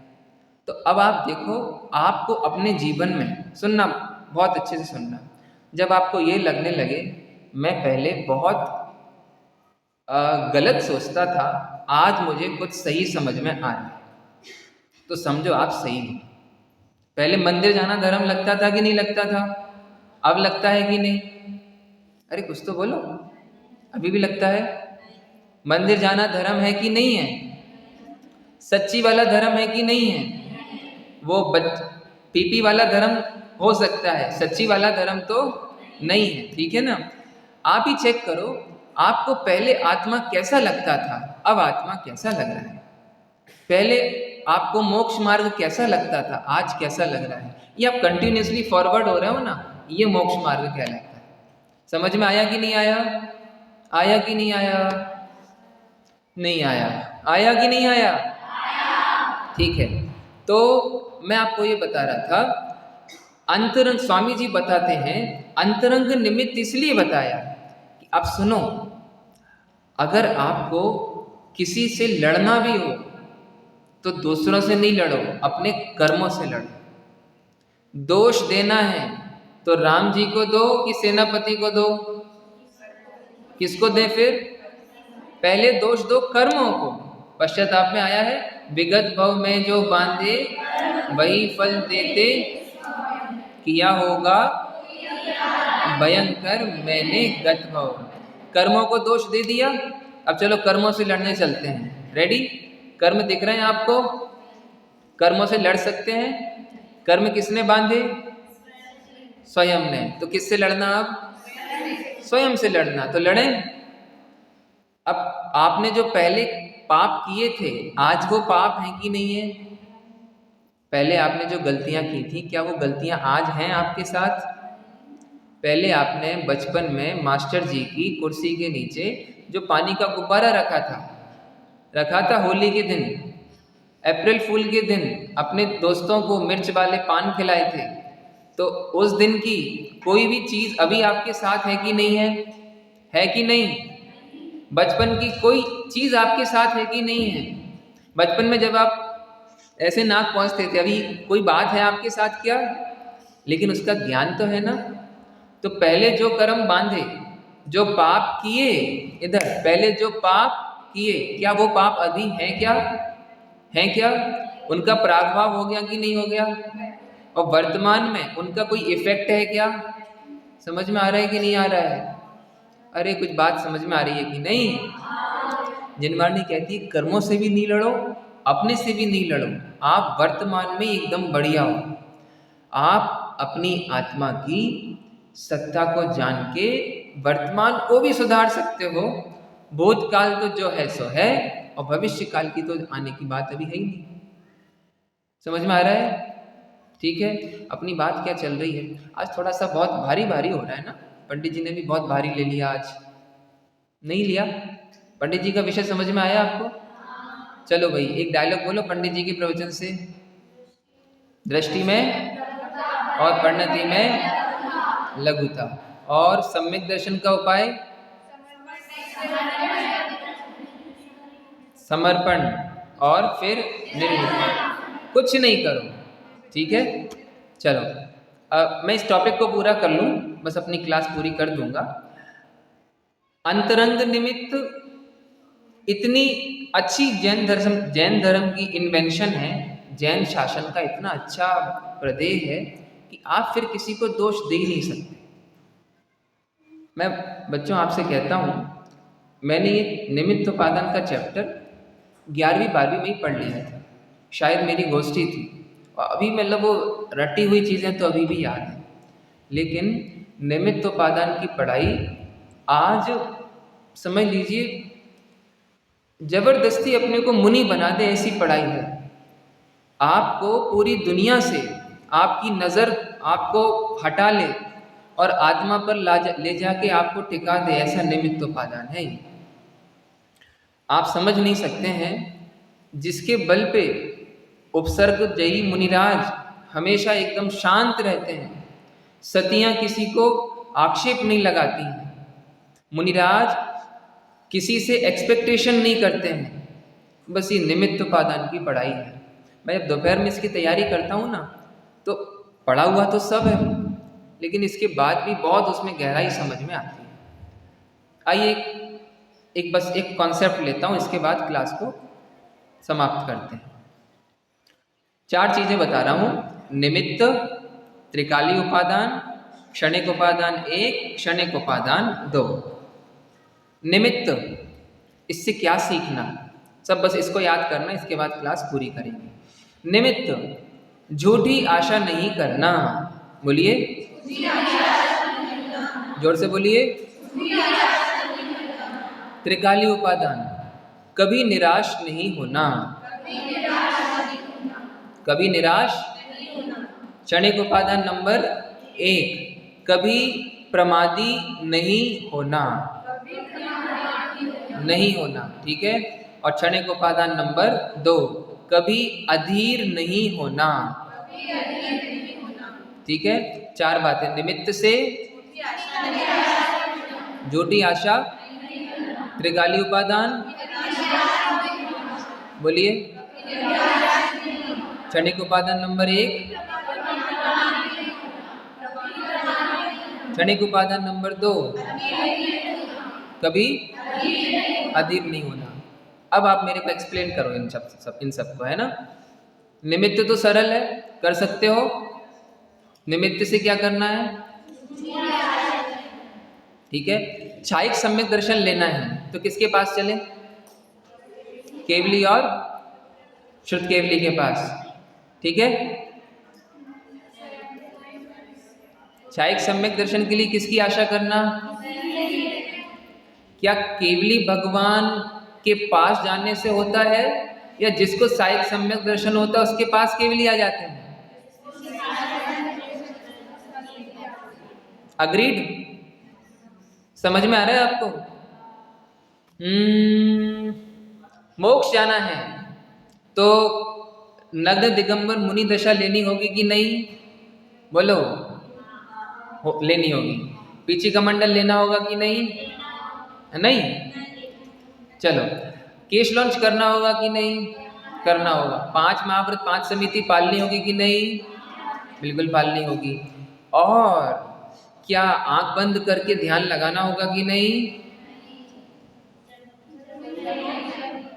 तो अब आप देखो आपको अपने जीवन में, सुनना बहुत अच्छे से सुनना, जब आपको ये लगने लगे मैं पहले बहुत गलत सोचता था, आज मुझे कुछ सही समझ में आ रहा है, तो समझो आप सही हो। पहले मंदिर जाना धर्म लगता था कि नहीं लगता था? अब लगता है कि नहीं? अरे कुछ तो बोलो, अभी भी लगता है? मंदिर जाना धर्म है कि नहीं है? सच्ची वाला धर्म है कि नहीं है? वो पीपी वाला धर्म हो सकता है, सच्ची वाला धर्म तो नहीं है। ठीक है ना? आप ही चेक करो, आपको पहले आत्मा कैसा लगता था, अब आत्मा कैसा लग रहा है? पहले आपको मोक्ष मार्ग कैसा लगता था, आज कैसा लग रहा है? ये आप कंटिन्यूसली फॉरवर्ड हो रहे हो ना, ये मोक्ष मार्ग कहलाता है। समझ में आया कि नहीं आया? आया कि नहीं आया? नहीं आया? आया कि नहीं आया? ठीक है, तो मैं आपको ये बता रहा था, अंतरंग, स्वामी जी बताते हैं अंतरंग निमित्त इसलिए बताया कि अब सुनो, अगर आपको किसी से लड़ना भी हो तो दूसरों से नहीं लड़ो, अपने कर्मों से लड़ो। दोष देना है तो राम जी को दो कि सेनापति को दो? किसको दे फिर? पहले दोष दो कर्मों को। पश्चाताप में आया है, विगत भव में जो बांधे वही फल देते, किया होगा भयंकर मैंने गत भव। कर्मों को दोष दे दिया, अब चलो कर्मों से लड़ने चलते हैं। रेडी? कर्म दिख रहे हैं आपको? कर्मों से लड़ सकते हैं। कर्म किसने बांधे? स्वयं ने। तो किससे लड़ना? अब स्वयं से लड़ना। तो लड़ें। अब आपने जो पहले पाप किए थे, आज वो पाप हैं कि नहीं है? पहले आपने जो गलतियां की थी, क्या वो गलतियां आज हैं आपके साथ? पहले आपने बचपन में मास्टर जी की कुर्सी के नीचे जो पानी का गुब्बारा रखा था होली के दिन, अप्रैल फूल के दिन अपने दोस्तों को मिर्च वाले पान खिलाए थे, तो उस दिन की कोई भी चीज अभी आपके साथ है कि नहीं है? है कि नहीं? बचपन की कोई चीज आपके साथ है कि नहीं है? बचपन में जब आप ऐसे नाक पहुंचते थे, अभी कोई बात है आपके साथ क्या? लेकिन उसका ज्ञान तो है ना। तो पहले जो कर्म बांधे, जो पाप किए, इधर पहले जो पाप किए, क्या वो पाप अभी हैं क्या? हैं क्या? उनका प्रागभाव हो गया कि नहीं हो गया? और वर्तमान में उनका कोई इफेक्ट है क्या? समझ में आ रहा है कि नहीं आ रहा है? अरे कुछ बात समझ में आ रही है कि नहीं? जिनवाणी कहती है कर्मों से भी नहीं लड़ो, अपने से भी नहीं लड़ो, आप वर्तमान में एकदम बढ़िया हो। आप अपनी आत्मा की सत्ता को जान के वर्तमान को भी सुधार सकते हो। भूतकाल तो जो है सो है, और भविष्य काल की तो आने की बात अभी है ही नहीं। समझ में आ रहा है? ठीक है, अपनी बात क्या चल रही है? आज थोड़ा सा बहुत भारी भारी हो रहा है ना, पंडित जी ने भी बहुत भारी ले लिया आज। नहीं लिया? पंडित जी का विषय समझ में आया आपको? चलो भाई एक डायलॉग बोलो पंडित जी के प्रवचन से। दृष्टि में और परिणति में लघुता, और सम्यक दर्शन का उपाय समर्पण, और फिर निर्विकार, कुछ नहीं करो। ठीक है, चलो मैं इस टॉपिक को पूरा कर लूं, बस अपनी क्लास पूरी कर दूंगा। अंतरंग निमित्त इतनी अच्छी जैन धर्म की इन्वेंशन है, जैन शासन का इतना अच्छा प्रदेह है कि आप फिर किसी को दोष दे ही नहीं सकते। मैं बच्चों आपसे कहता हूँ, मैंने ये निमित्त उपादान का चैप्टर 11वीं 12वीं में ही पढ़ लिया था, शायद मेरी गोष्ठी थी, और अभी मतलब वो रटी हुई चीज़ें तो अभी भी याद हैं। लेकिन निमित्त उपादान की पढ़ाई आज समझ लीजिए जबरदस्ती अपने को मुनि बना दे ऐसी पढ़ाई है। आपको पूरी दुनिया से आपकी नज़र आपको हटा ले और आत्मा पर ले जाके आपको टिका दे, ऐसा निमित्त उपादान है ये। आप समझ नहीं सकते हैं, जिसके बल पे उपसर्ग जयी मुनिराज हमेशा एकदम शांत रहते हैं, सतियां किसी को आक्षेप नहीं लगाती हैं, मुनिराज किसी से एक्सपेक्टेशन नहीं करते हैं, बस ये निमित्त उपादान की पढ़ाई है। मैं जब दोपहर में इसकी तैयारी करता हूँ ना, तो पढ़ा हुआ तो सब है, लेकिन इसके बाद भी बहुत उसमें गहराई समझ में आती है। आइए बस एक कॉन्सेप्ट लेता हूँ, इसके बाद क्लास को समाप्त करते हैं। 4 चीज़ें बता रहा हूँ: निमित्त, त्रिकाली उपादान, क्षणिक उपादान 1, क्षणिक उपादान 2। निमित्त, इससे क्या सीखना, सब बस इसको याद करना, इसके बाद क्लास पूरी करेंगे। निमित्त, झूठी आशा नहीं करना। बोलिए, जोर से बोलिए। त्रिकाली उपादान, कभी निराश नहीं होना, कभी निराश। क्षणिक उपादान नंबर 1, कभी प्रमादी नहीं होना, नहीं होना, ठीक है। और क्षणिक उपादान नंबर 2, कभी अधीर नहीं होना, ठीक है। 4 बातें, निमित्त से झूठी आशा, त्रिकाली उपादान, बोलिए, क्षणिक उपादान नंबर 1, क्षणिक उपादान नंबर 2, कभी अधीर नहीं होना। अब आप मेरे को एक्सप्लेन करो इन सब को, है ना। निमित्त तो सरल है, कर सकते हो। निमित्त से क्या करना है, ठीक है। छायिक सम्यक दर्शन लेना है तो किसके पास चले, केवली और श्रुत केवली के पास, ठीक है। छायिक सम्यक दर्शन के लिए किसकी आशा करना, क्या केवली भगवान के पास जाने से होता है, या जिसको छायिक सम्यक दर्शन होता है उसके पास केवली आ जाते हैं। अग्रीड, समझ में आ रहा है आपको। मोक्ष जाना है तो नग्न दिगंबर मुनि दशा लेनी होगी कि नहीं, बोलो। लेनी होगी। पीछे का मंडल लेना होगा कि नहीं, नहीं। चलो, केश लॉन्च करना होगा कि नहीं, करना होगा। 5 महाव्रत 5 समिति पालनी होगी कि नहीं, बिल्कुल पालनी होगी। और क्या आंख बंद करके ध्यान लगाना होगा कि नहीं,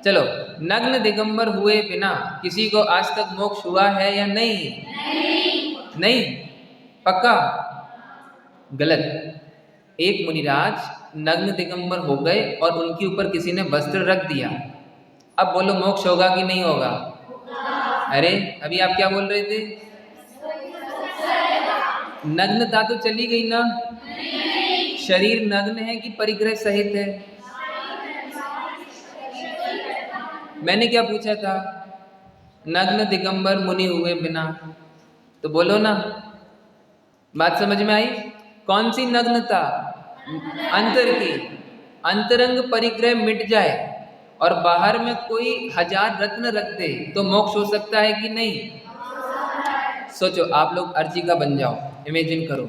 चलो। नग्न दिगंबर हुए बिना किसी को आज तक मोक्ष हुआ है या नहीं, नहीं, पक्का, गलत। एक मुनिराज नग्न दिगंबर हो गए और उनके ऊपर किसी ने वस्त्र रख दिया, अब बोलो मोक्ष होगा कि नहीं होगा। अरे अभी आप क्या बोल रहे थे, नग्नता तो चली गई ना, शरीर नग्न है कि परिग्रह सहित है। मैंने क्या पूछा था, नग्न दिगंबर मुनि हुए बिना, तो बोलो ना, बात समझ में आई। कौन सी नग्नता, अंतर की, अंतरंग परिग्रह मिट जाए और बाहर में कोई 1000 रत्न रख दे तो मोक्ष हो सकता है कि नहीं। सोचो, आप लोग अर्चिका बन जाओ, इमेजिन करो,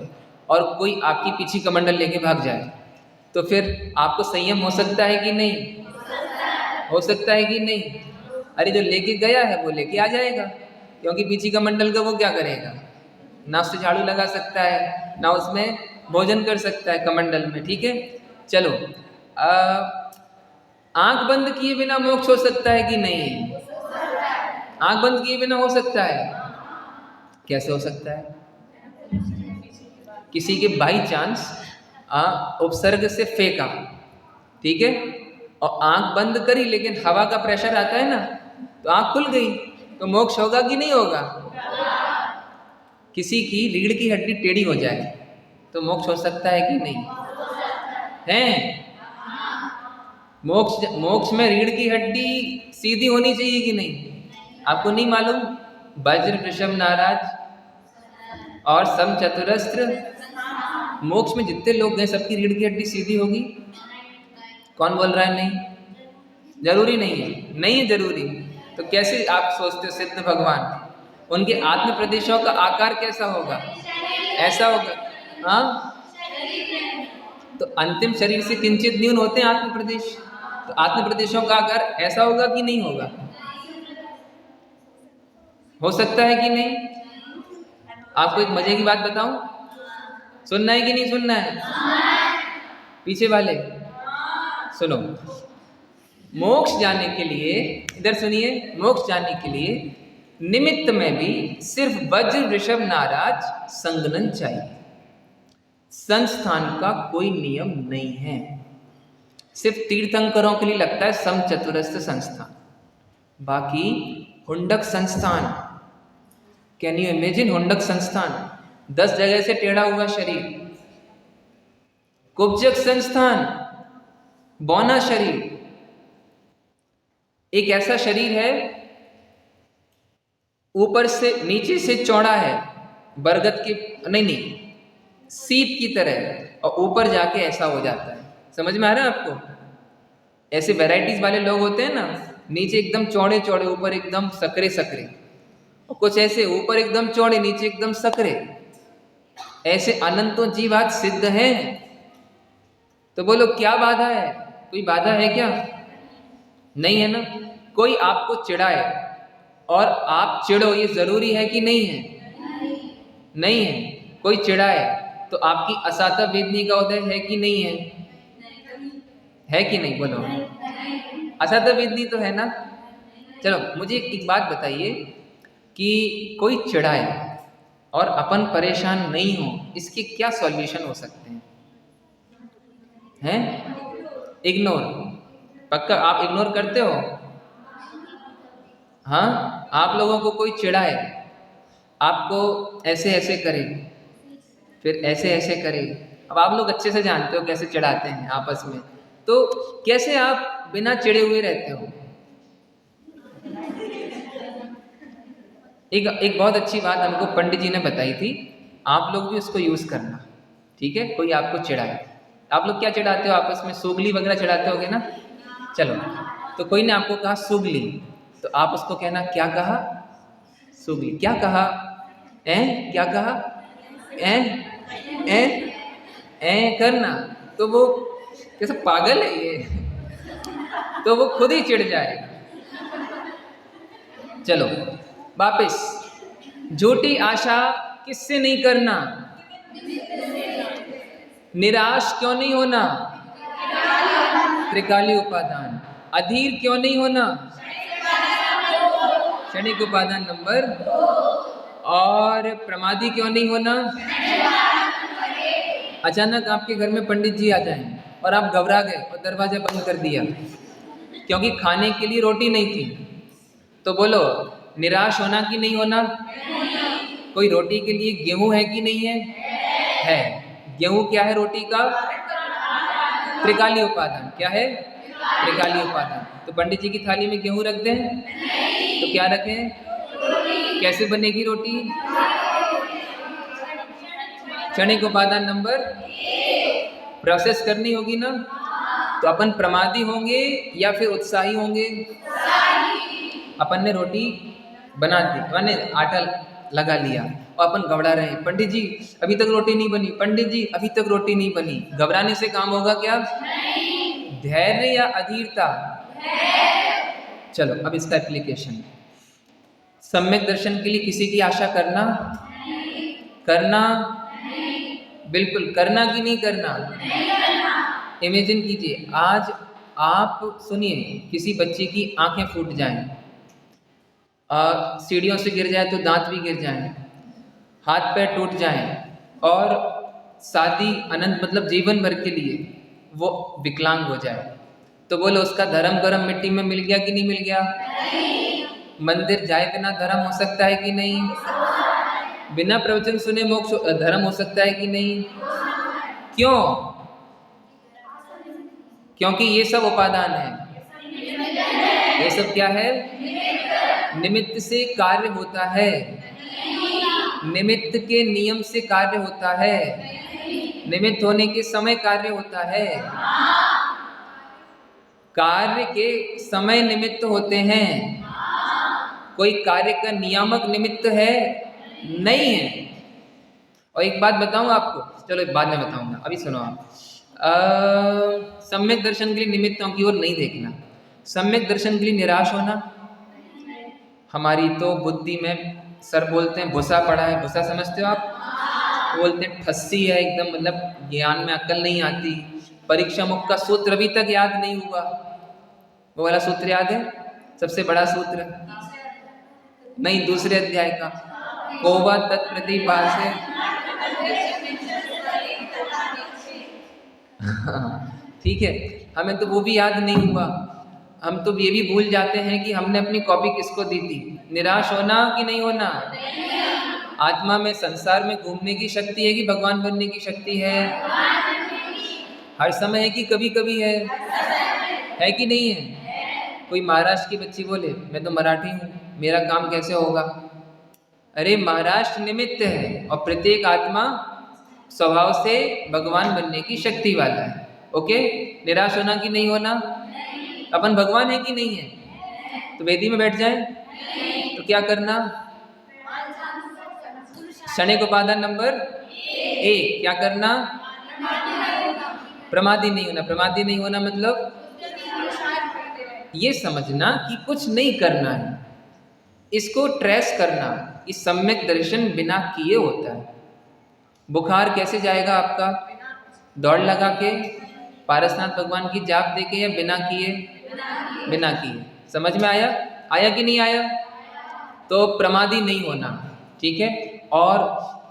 और कोई आपकी पीछे कमंडल लेके भाग जाए, तो फिर आपको संयम हो सकता है कि नहीं, हो सकता है कि नहीं। अरे जो लेके गया है वो लेके आ जाएगा, क्योंकि पीछे का मंडल का वो क्या करेगा, ना उससे झाड़ू लगा सकता है, ना उसमें भोजन कर सकता है कमंडल में, ठीक है। चलो, आंख बंद किए बिना मोक्ष हो सकता है कि नहीं, आंख बंद किए बिना हो सकता है। कैसे हो सकता है? किसी के बाई चांस उपसर्ग से फेंका, ठीक है, और आंख बंद करी लेकिन हवा का प्रेशर आता है ना, तो आंख खुल गई, तो मोक्ष होगा कि नहीं होगा? किसी की रीढ़ की हड्डी टेढ़ी हो जाए तो मोक्ष हो सकता है कि नहीं? है? मोक्ष में रीढ़ की हड्डी सीधी होनी चाहिए कि नहीं? आपको नहीं मालूम? वज्र वृषभ नाराज और सम चतुरस्त्र, मोक्ष में जितने लोग गए सबकी रीढ़ की हड्डी सीधी होगी? कौन बोल रहा है नहीं? जरूरी नहीं है, नहीं है जरूरी। तो कैसे आप सोचते हो सिद्ध भगवान, उनके आत्म प्रदेशों का आकार कैसा होगा? ऐसा होगा, हाँ? तो अंतिम शरीर से किंचित न्यून होते हैं आत्म प्रदेश, तो आत्म प्रदेशों का आकार ऐसा होगा कि नहीं होगा? हो सकता है कि नहीं? आपको एक मजे की बात बताऊं, सुनना है कि नहीं सुनना है? पीछे वाले सुनो। मोक्ष जाने के लिए, इधर सुनिए, मोक्ष जाने के लिए निमित्त में भी सिर्फ वज्र वृषभ नाराज संगनन चाहिए। संस्थान का कोई नियम नहीं है। सिर्फ तीर्थंकरों के लिए लगता है सम चतुरस्र संस्थान, बाकी हुंडक संस्थान, कैन यू इमेजिन? हुंडक संस्थान, 10 जगह से टेढ़ा हुआ शरीर। कुब्जक संस्थान, बौना शरीर, एक ऐसा शरीर है ऊपर से नीचे से चौड़ा है, बरगद के नहीं सीप की तरह, और ऊपर जाके ऐसा हो जाता है। समझ में आ रहा है आपको? ऐसे वैरायटीज वाले लोग होते हैं ना, नीचे एकदम चौड़े चौड़े, ऊपर एकदम सकरे सकरे, और कुछ ऐसे ऊपर एकदम चौड़े नीचे एकदम सकरे। ऐसे अनंतों जीवात सिद्ध हैं। तो बोलो क्या बाधा है? कोई बाधा है क्या? नहीं है ना। कोई आपको चिढ़ाए और आप चिढ़ो, ये जरूरी है कि नहीं है? नहीं है। कोई चिढ़ाए तो आपकी असाता वेदनी का उदय है कि नहीं है? है कि नहीं? बोलो। असाता वेदनी तो है ना। चलो मुझे एक बात बताइए कि कोई चिढ़ाए और अपन परेशान नहीं हो, इसके क्या सॉल्यूशन हो सकते हैं? हैं? इग्नोर। पक्का आप इग्नोर करते हो? हाँ, आप लोगों को कोई चिढ़ाए, आपको ऐसे ऐसे करे, फिर ऐसे ऐसे करे। अब आप लोग अच्छे से जानते हो कैसे चिढ़ाते हैं आपस में, तो कैसे आप बिना चिढ़े हुए रहते हो? एक बहुत अच्छी बात हमको पंडित जी ने बताई थी, आप लोग भी उसको यूज करना, ठीक है? कोई आपको चिढ़ाए, आप लोग क्या चिढ़ाते हो आपस में? सुगली वगैरह चिढ़ाते होगे ना। चलो, तो कोई ने आपको कहा सुगली, तो आप उसको कहना क्या कहा? सुगली। क्या कहा? क्या कहा? करना। तो वो कैसा पागल है ये, तो वो खुद ही चिढ़ जाएगा। चलो वापिस, झूठी आशा किससे नहीं करना? निराश क्यों नहीं होना? त्रिकाली उपादान। अधीर क्यों नहीं होना? क्षणिक उपादान नंबर 2। और प्रमादी क्यों नहीं होना? अचानक आपके घर में पंडित जी आ जाएं और आप घबरा गए और दरवाजा बंद कर दिया क्योंकि खाने के लिए रोटी नहीं थी, तो बोलो निराश होना कि नहीं होना? कोई रोटी के लिए गेहूं है कि नहीं है? है। गेहूं क्या है रोटी का? त्रिकाली उपादान। क्या है? त्रिकाली उपादान। तो पंडित जी की थाली में गेहूं रख दें तो क्या रखें? कैसे बनेगी रोटी? क्षणिक उपादान नंबर 1। प्रोसेस करनी होगी ना। तो अपन प्रमादी होंगे या फिर उत्साही होंगे? अपन ने रोटी बना दी, मैंने आटा लगा लिया और अपन घबरा रहे हैं, पंडित जी अभी तक रोटी नहीं बनी, पंडित जी अभी तक रोटी नहीं बनी। घबराने से काम होगा क्या? धैर्य या अधीरता? चलो अब इसका एप्लीकेशन, सम्यक दर्शन के लिए किसी की आशा करना? करना? बिल्कुल करना कि नहीं करना? इमेजिन कीजिए, आज आप सुनिए किसी बच्चे की आंखें फूट जाएं, सीढ़ियों से गिर जाए तो दांत भी गिर जाएं, हाथ पैर टूट जाएं और शादी अनंत मतलब जीवन भर के लिए वो विकलांग हो जाए, तो बोलो उसका धर्म गरम मिट्टी में मिल गया कि नहीं मिल गया? मंदिर जाए बिना धर्म हो सकता है कि नहीं? बिना प्रवचन सुने मोक्ष धर्म हो सकता है कि नहीं? क्यों? क्योंकि ये सब उपादान है। ये सब क्या है? निमित्त से कार्य होता है, निमित्त के नियम से कार्य होता है, निमित्त होने के समय कार्य होता है। कार्य के समय निमित्त होते हैं, कोई कार्य का नियामक निमित्त है नहीं है। और एक बात बताऊं आपको, चलो एक बाद में बताऊंगा, अभी सुनो आप। सम्यक दर्शन के लिए निमित्तों की ओर नहीं देखना, सम्यक दर्शन के लिए निराश होना। हमारी तो बुद्धि में सर बोलते हैं भूसा पड़ा है, भूसा समझते हो आप? बोलते हैं ठस्सी है एकदम, मतलब ज्ञान में अक्ल नहीं आती, परीक्षा मुख का सूत्र अभी तक याद नहीं हुआ। वो वाला सूत्र याद है, सबसे बड़ा सूत्र? नहीं, दूसरे अध्याय का, कोवा तत्प्रतिभासे। ठीक है, हमें तो वो भी याद नहीं हुआ। हम तो ये भी भूल जाते हैं कि हमने अपनी कॉपी किसको दी थी। निराश होना कि नहीं होना? आत्मा में संसार में घूमने की शक्ति है कि भगवान बनने की शक्ति है? हर समय है कि कभी कभी है कि नहीं है? कोई महाराष्ट्र की बच्ची बोले मैं तो मराठी हूँ, मेरा काम कैसे होगा? अरे महाराष्ट्र निमित्त है और प्रत्येक आत्मा स्वभाव से भगवान बनने की शक्ति वाला है। ओके, निराश होना कि नहीं होना? अपन भगवान है कि नहीं है? तो वेदी में बैठ जाए तो क्या करना? क्षणिक उपादान नंबर 1, क्या करना? प्रमादी नहीं होना। प्रमादी नहीं होना मतलब ये समझना कि कुछ नहीं करना है, इसको ट्रेस करना। इस सम्यक दर्शन बिना किए होता है। बुखार कैसे जाएगा आपका? दौड़ लगा के, पारसनाथ भगवान की जाप देके, या बिना किए? बिना किए। समझ में आया? आया कि नहीं आया? तो प्रमादी नहीं होना, ठीक है। और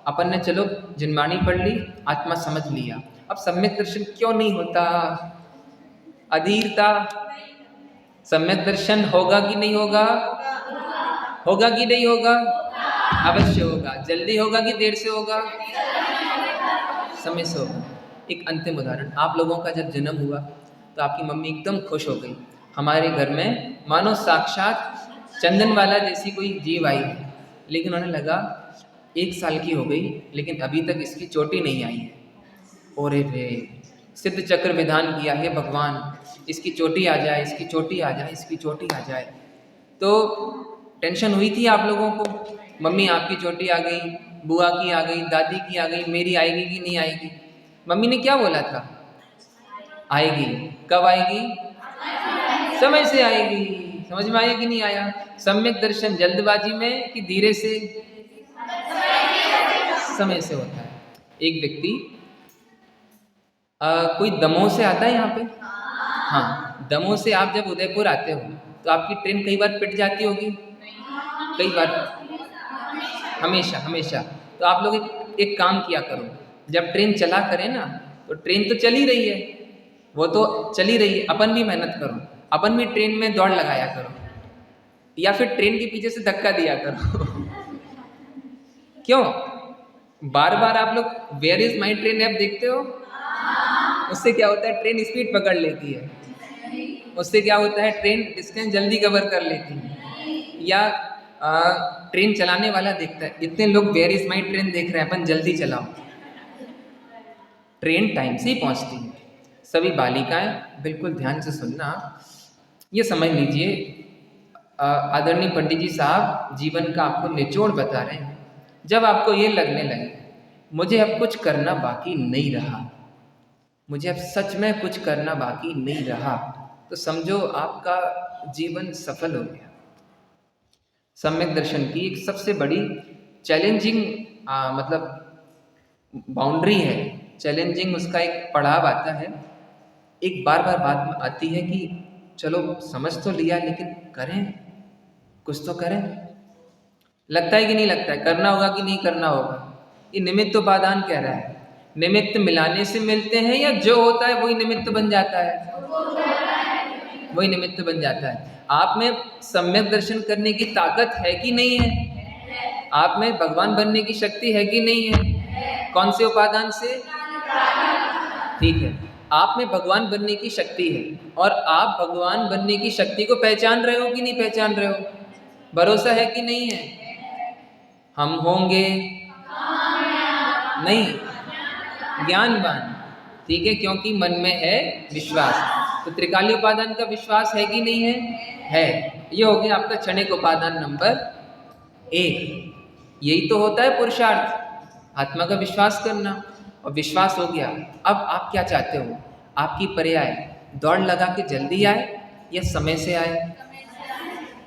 अपन ने चलो जिनवाणी पढ़ ली, आत्मा समझ लिया, अब सम्यक दर्शन क्यों नहीं होता? अधीरता। सम्यक दर्शन होगा कि नहीं होगा? होगा कि नहीं होगा? अवश्य होगा। जल्दी होगा कि देर से होगा? समय से होगा। एक अंतिम उदाहरण, आप लोगों का जब जन्म हुआ तो आपकी मम्मी एकदम खुश हो गई, हमारे घर में मानो साक्षात चंदन वाला जैसी कोई जीव आई है। लेकिन उन्हें लगा 1 साल की हो गई लेकिन अभी तक इसकी चोटी नहीं आई है। ओरे रे, सिद्ध चक्र विधान किया है भगवान, इसकी चोटी आ जाए, इसकी चोटी आ जाए, इसकी चोटी आ जाए। तो टेंशन हुई थी आप लोगों को, मम्मी आपकी चोटी आ गई, बुआ की आ गई, दादी की आ गई, मेरी आएगी कि नहीं आएगी? मम्मी ने क्या बोला था? आएगी। कब आएगी? समय से आएगी। समझ में आया कि नहीं आया? सम्यक दर्शन जल्दबाजी में कि धीरे से? समय से होता है। एक व्यक्ति कोई दमोह से आता है यहाँ पे? हाँ, दमोह से आप जब उदयपुर आते हो तो आपकी ट्रेन कई बार पिट जाती होगी, कई बार, हमेशा हमेशा। तो आप लोग एक काम किया करो, जब ट्रेन चला करे ना, तो ट्रेन तो चल ही रही है, वो तो चल ही रही है, अपन भी मेहनत करो, अपन भी ट्रेन में दौड़ लगाया करो, या फिर ट्रेन के पीछे से धक्का दिया करो। क्यों? बार बार आप लोग where is my train app देखते हो, उससे क्या होता है? ट्रेन स्पीड पकड़ लेती है, उससे क्या होता है? ट्रेन डिस्टेंस जल्दी कवर कर लेती है। या ट्रेन चलाने वाला देखता है इतने लोग वेयर इज माई ट्रेन देख रहे हैं, अपन जल्दी चलाओ, ट्रेन टाइम से ही पहुंचती है। सभी बालिकाएं बिल्कुल ध्यान से सुनना, ये समझ लीजिए, आदरणीय पंडित जी साहब जीवन का आपको निचोड़ बता रहे हैं। जब आपको ये लगने लगे मुझे अब कुछ करना बाकी नहीं रहा, मुझे अब सच में कुछ करना बाकी नहीं रहा, तो समझो आपका जीवन सफल हो गया। सम्यक दर्शन की एक सबसे बड़ी चैलेंजिंग मतलब बाउंड्री है, चैलेंजिंग उसका एक पड़ाव आता है। एक बार बार बात आती है कि चलो समझ तो लिया लेकिन करें, कुछ तो करें। लगता है कि नहीं लगता है? करना होगा कि नहीं करना होगा? ये निमित्त उपादान कह रहा है। निमित्त मिलाने से मिलते हैं या जो होता है वही निमित्त बन जाता है? वही निमित्त बन जाता है। आप में सम्यक दर्शन करने की ताकत है कि नहीं है? आप में भगवान बनने की शक्ति है कि नहीं है? कौन से उपादान से? ठीक है, आप में भगवान बनने की शक्ति है और आप भगवान बनने की शक्ति को पहचान रहे हो कि नहीं पहचान रहे हो? भरोसा है कि नहीं है? हम होंगे नहीं ज्ञानवान, ठीक है, क्योंकि मन में है विश्वास। तो त्रिकाली उपादान का विश्वास है कि नहीं है? है। ये हो गया आपका क्षणिक उपादान नंबर 1। यही तो होता है पुरुषार्थ, आत्मा का विश्वास करना। और विश्वास हो गया, अब आप क्या चाहते हो? आपकी पर्याय दौड़ लगा के जल्दी आए या समय से आए?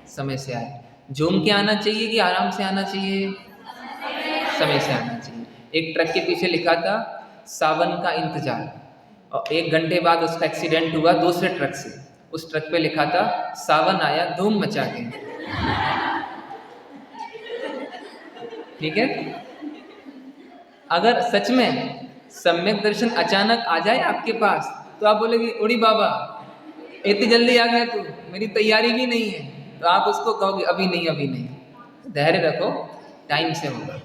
समय से आए। झूम के आना चाहिए कि आराम से आना चाहिए? समय से आना चाहिए। एक ट्रक के पीछे लिखा था सावन का इंतजार, और 1 घंटे बाद उसका एक्सीडेंट हुआ दूसरे ट्रक से। उस ट्रक पे लिखा था सावन आया धूम मचा के। ठीक है, अगर सच में सम्यक दर्शन अचानक आ जाए आपके पास तो आप बोलेंगे उड़ी बाबा इतनी जल्दी आ गया तू, मेरी तैयारी भी नहीं है। तो आप उसको कहोगे अभी नहीं, अभी नहीं, धैर्य रखो, टाइम से होगा।